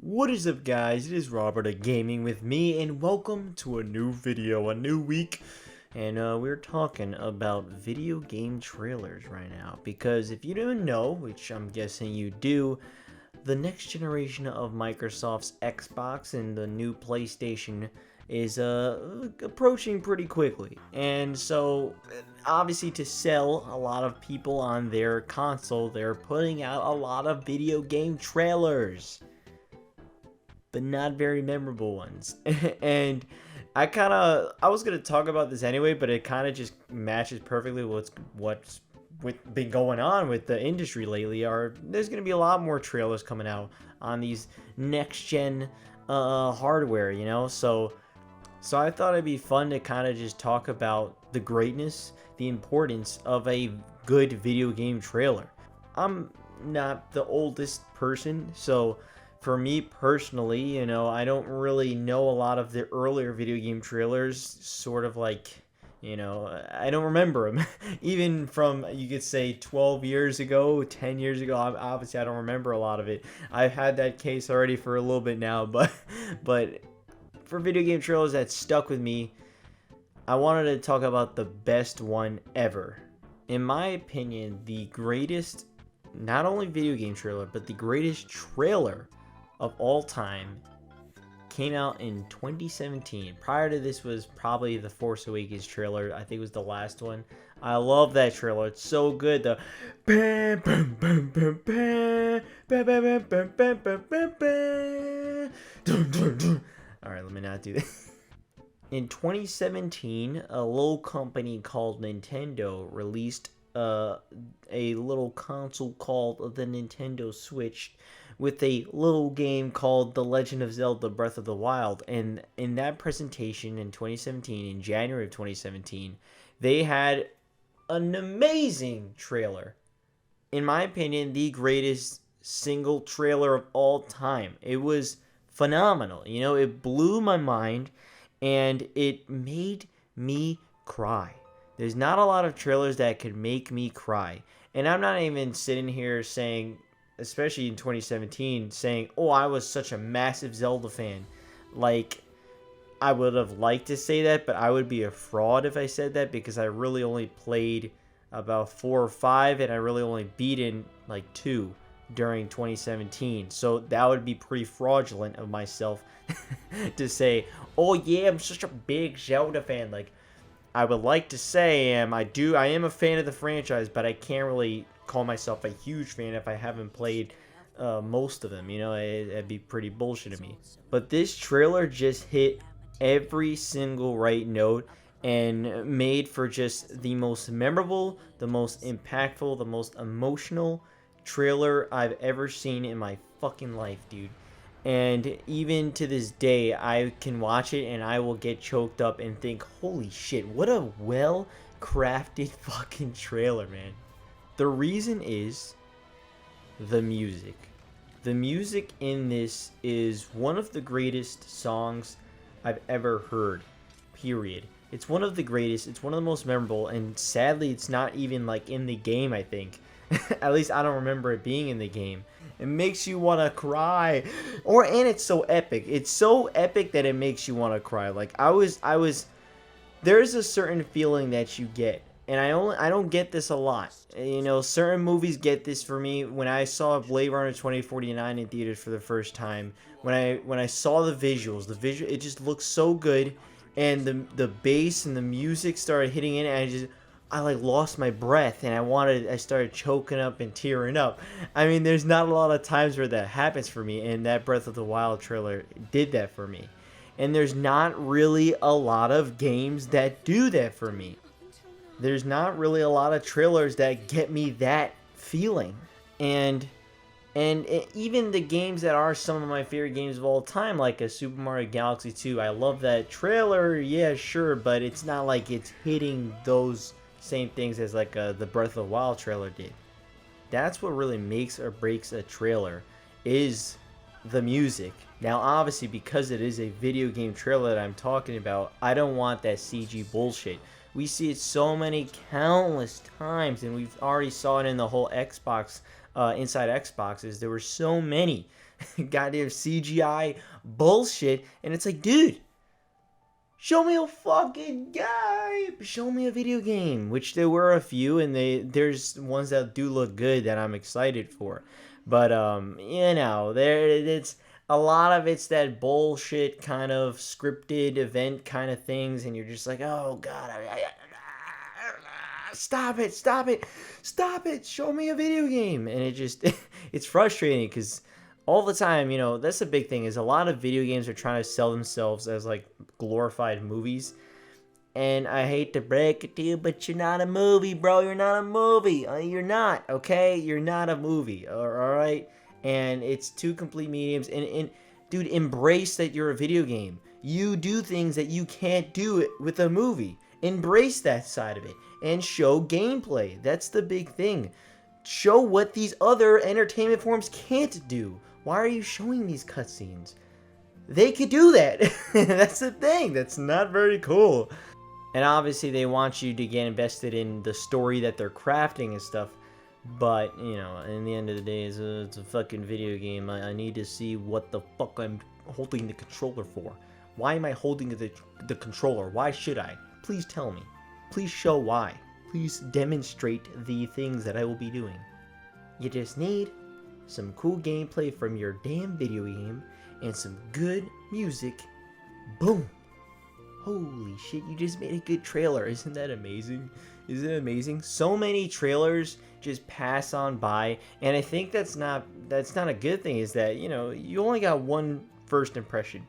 What is up, guys? It is Robert of Gaming with Me, and welcome to a new video, a new week. And we're talking about video game trailers right now, because if you don't know, which I'm guessing you do, the next generation of Microsoft's Xbox and the new PlayStation is approaching pretty quickly. And so obviously, to sell a lot of people on their console, they're putting out a lot of video game trailers, but not very memorable ones. And I was gonna talk about this anyway, but it kind of just matches perfectly what's been going on with the industry lately. There's gonna be a lot more trailers coming out on these next gen hardware, so I thought it'd be fun to kind of just talk about the greatness, the importance of a good video game trailer. I'm not the oldest person, so for me personally, I don't really know a lot of the earlier video game trailers, sort of like, I don't remember them. Even from, you could say, 12 years ago, 10 years ago, obviously I don't remember a lot of it. I've had that case already for a little bit now, but for video game trailers that stuck with me, I wanted to talk about the best one ever. In my opinion, the greatest, not only video game trailer, but the greatest trailer of all time came out in 2017. Prior to this was probably the Force Awakens trailer. I think it was the last one. I love that trailer. It's so good. The all right, let me not do that. In 2017, a little company called Nintendo released a little console called the Nintendo Switch, with a little game called The Legend of Zelda Breath of the Wild. And in that presentation in 2017, in January of 2017, they had an amazing trailer. In my opinion, the greatest single trailer of all time. It was phenomenal. It blew my mind, and it made me cry. There's not a lot of trailers that could make me cry. And I'm not even sitting here saying, especially in 2017, saying, oh, I was such a massive Zelda fan. Like, I would have liked to say that, but I would be a fraud if I said that, because I really only played about 4 or 5, and I really only beaten like 2 during 2017. So that would be pretty fraudulent of myself to say, oh yeah, I'm such a big Zelda fan. Like, I would like to say I am a fan of the franchise, but I can't really call myself a huge fan if I haven't played most of them. It'd be pretty bullshit of me. But this trailer just hit every single right note and made for just the most memorable, the most impactful, the most emotional trailer I've ever seen in my fucking life, dude. And even to this day, I can watch it and I will get choked up and think, holy shit, what a well-crafted fucking trailer, man. The reason is the music. The music in this is one of the greatest songs I've ever heard, period. It's one of the greatest, it's one of the most memorable, and sadly it's not even like in the game, I think. At least I don't remember it being in the game. It makes you want to cry. And it's so epic. It's so epic that it makes you want to cry. Like, there's a certain feeling that you get, and I don't get this a lot. Certain movies get this for me. When I saw Blade Runner 2049 in theaters for the first time, when I saw the visuals, it just looked so good, and the bass and the music started hitting in, and I like lost my breath, and I started choking up and tearing up. I mean, there's not a lot of times where that happens for me, and that Breath of the Wild trailer did that for me. And there's not really a lot of games that do that for me. There's not really a lot of trailers that get me that feeling. And even the games that are some of my favorite games of all time, like a Super Mario Galaxy 2, I love that trailer, yeah, sure, but it's not like it's hitting those same things as like the Breath of the Wild trailer did. That's what really makes or breaks a trailer, is the music. Now, obviously, because it is a video game trailer that I'm talking about, I don't want that CG bullshit. We see it so many countless times, and we've already saw it in the whole Xbox, inside Xboxes. There were so many goddamn CGI bullshit, and it's like, dude, show me a fucking game. Show me a video game. Which there were a few, and there's ones that do look good that I'm excited for. But there it's a lot of it's that bullshit kind of scripted event kind of things, and you're just like, oh god, stop it, stop it, stop it. Show me a video game, and it just it's frustrating because all the time, that's the big thing is a lot of video games are trying to sell themselves as like glorified movies. And I hate to break it to you, but you're not a movie, bro. You're not a movie. You're not, okay? You're not a movie, all right? And it's two complete mediums. And dude, embrace that you're a video game. You do things that you can't do with a movie. Embrace that side of it and show gameplay. That's the big thing. Show what these other entertainment forms can't do. Why are you showing these cutscenes? They could do that. That's the thing. That's not very cool. And obviously they want you to get invested in the story that they're crafting and stuff. But, in the end of the day, it's a fucking video game. I need to see what the fuck I'm holding the controller for. Why am I holding the controller? Why should I? Please tell me. Please show why. Please demonstrate the things that I will be doing. You just need some cool gameplay from your damn video game and some good music. Boom. Holy shit, you just made a good trailer. Isn't that amazing? Isn't it amazing? So many trailers just pass on by, and I think that's not a good thing, is that, you only got one first impression.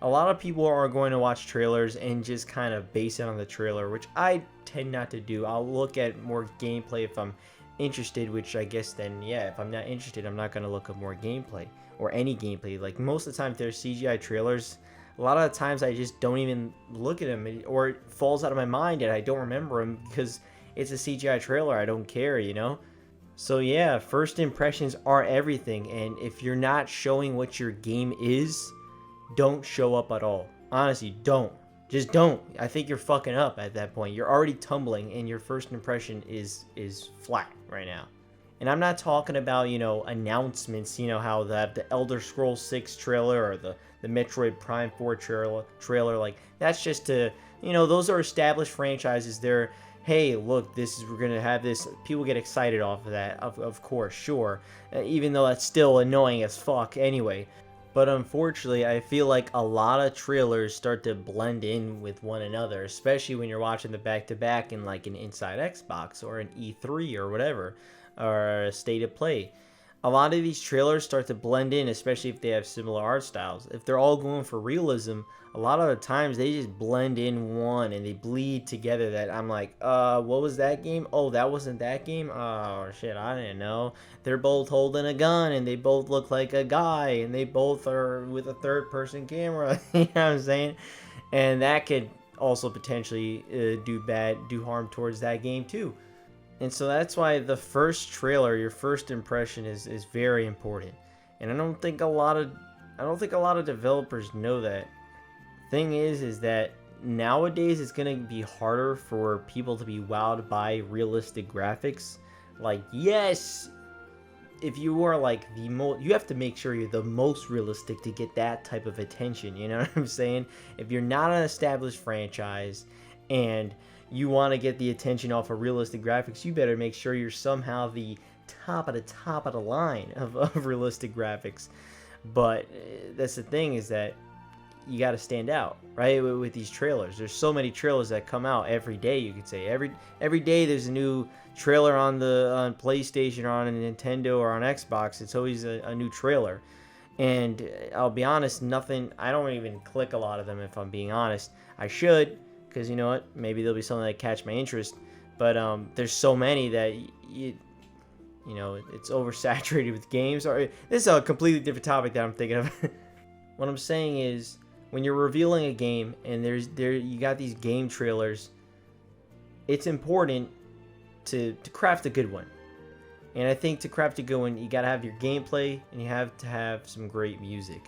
A lot of people are going to watch trailers and just kind of base it on the trailer, which I tend not to do. I'll look at more gameplay if I'm interested, which I guess then, yeah, if I'm not interested, I'm not going to look up more gameplay or any gameplay. Like, most of the time, if there's CGI trailers, a lot of the times I just don't even look at them, or it falls out of my mind and I don't remember them because it's a CGI trailer. I don't care, So yeah, first impressions are everything, and if you're not showing what your game is, don't show up at all. Honestly, don't. Just don't. I think you're fucking up at that point. You're already tumbling, and your first impression is flat right now. And I'm not talking about, announcements, how the Elder Scrolls 6 trailer or the Metroid Prime 4 trailer, like, that's just to, those are established franchises. They're, hey, look, we're going to have this. People get excited off of that, of course, sure. Even though that's still annoying as fuck anyway. But unfortunately, I feel like a lot of trailers start to blend in with one another, especially when you're watching the back-to-back in like an Inside Xbox or an E3 or whatever, or a State of Play. A lot of these trailers start to blend in, especially if they have similar art styles. If they're all going for realism, a lot of the times they just blend in one and they bleed together, that I'm like, what was that game? Oh, that wasn't that game? Oh, shit, I didn't know. They're both holding a gun and they both look like a guy and they both are with a third-person camera. You know what I'm saying? And that could also potentially do harm towards that game too. And so that's why the first trailer, your first impression is very important. And I don't think a lot of developers know that. Thing is that nowadays it's going to be harder for people to be wowed by realistic graphics. Like, yes, if you are like you have to make sure you're the most realistic to get that type of attention, you know what I'm saying? If you're not an established franchise and you want to get the attention off of realistic graphics, you better make sure you're somehow the top of the line of realistic graphics. But that's the thing, is that you got to stand out, right? With these trailers, there's so many trailers that come out every day. You could say every day there's a new trailer on PlayStation or on a Nintendo or on Xbox. It's always a new trailer. And I'll be honest, I don't even click a lot of them, if I'm being honest. I should, because you know what, maybe there'll be something that catch my interest. But there's so many that it's oversaturated with games. Or this is a completely different topic that I'm thinking of. What I'm saying is, when you're revealing a game and you got these game trailers, it's important to craft a good one. And I think to craft a good one, you got to have your gameplay and you have to have some great music,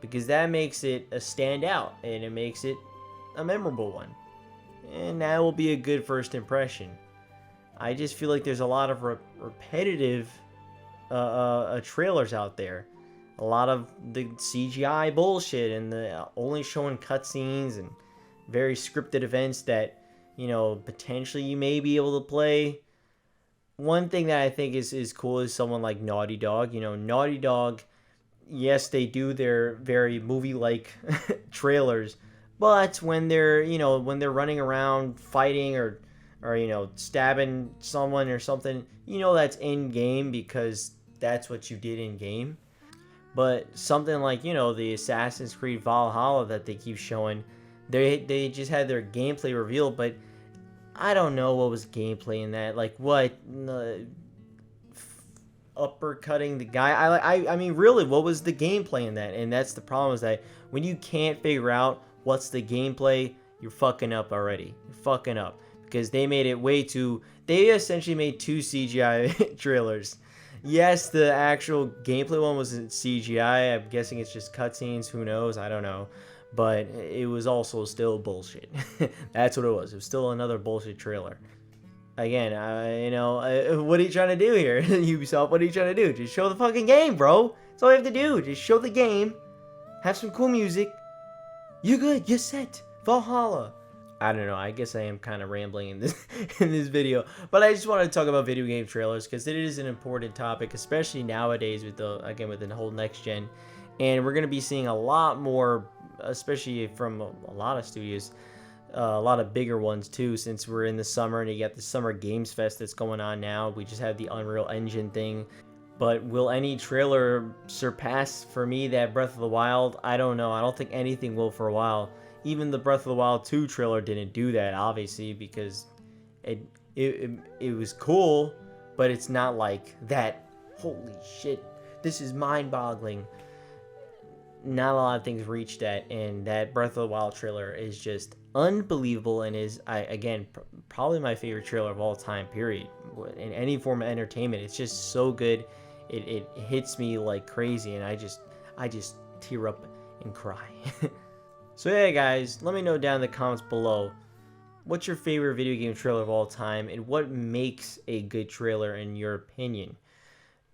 because that makes it a standout and it makes it a memorable one. And that will be a good first impression. I just feel like there's a lot of repetitive trailers out there. a lot of the CGI bullshit and the only showing cutscenes and very scripted events that, you know, potentially you may be able to play. One thing that I think is cool is someone like Naughty Dog. You know, Naughty Dog, yes, they do their very movie-like trailers, but when they're, you know, when they're running around fighting or you know, stabbing someone or something, you know that's in game because that's what you did in game. But something like, you know, the Assassin's Creed Valhalla that they keep showing, they just had their gameplay revealed, but I don't know what was gameplay in that. Like what, uppercutting the guy? I mean, really, what was the gameplay in that? And that's the problem, is that when you can't figure out what's the gameplay, you're fucking up already. You're fucking up because they made it way too. They essentially made 2 CGI trailers. Yes, the actual gameplay one was in CGI. I'm guessing it's just cutscenes. Who knows? I don't know. But it was also still bullshit. That's what it was. It was still another bullshit trailer. Again, you know, what are you trying to do here? Ubisoft, what are you trying to do? Just show the fucking game, bro. That's all you have to do. Just show the game. Have some cool music. You're good. You're set. Valhalla. I don't know. I guess I am kind of rambling in this video, but I just wanted to talk about video game trailers because it is an important topic, especially nowadays with the whole next gen, and we're gonna be seeing a lot more, especially from a lot of studios, a lot of bigger ones too, since we're in the summer and you got the Summer Games Fest that's going on now. We just had the Unreal Engine thing. But will any trailer surpass, for me, that Breath of the Wild? I don't know. I don't think anything will for a while. Even the Breath of the Wild 2 trailer didn't do that, obviously, because it was cool, but it's not like that. Holy shit, this is mind-boggling. Not a lot of things reached that, and that Breath of the Wild trailer is just unbelievable and is, again, probably my favorite trailer of all time, period. In any form of entertainment, it's just so good. It hits me like crazy, and I just tear up and cry. So yeah, guys, let me know down in the comments below, what's your favorite video game trailer of all time, and what makes a good trailer in your opinion?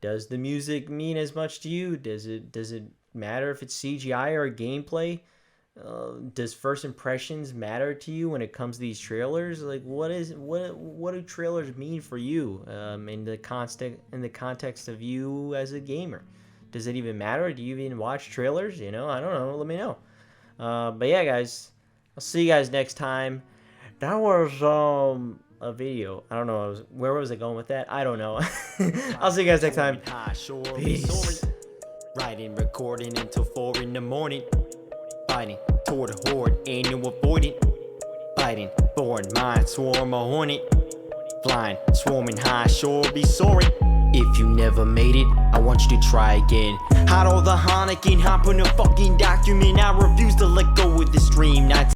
Does the music mean as much to you? Does it matter if it's CGI or gameplay? Does first impressions matter to you when it comes to these trailers? Like, what do trailers mean for you in the context of you as a gamer? Does it even matter? Do you even watch trailers? You know, I don't know. Let me know. But yeah, guys, I'll see you guys next time. That was a video. I don't know. Where was I going with that? I don't know. I'll see you guys next time. Peace. Writing, recording until 4 in the morning. Fighting toward a horde, ain't no avoiding. Fighting, bored mind, swarm a hornet. Flying, swarming high, sure be soaring. If you never made it, I want you to try again. Hide all the Hanukkah, hop on a fucking document. I refuse to let go of this dream. Not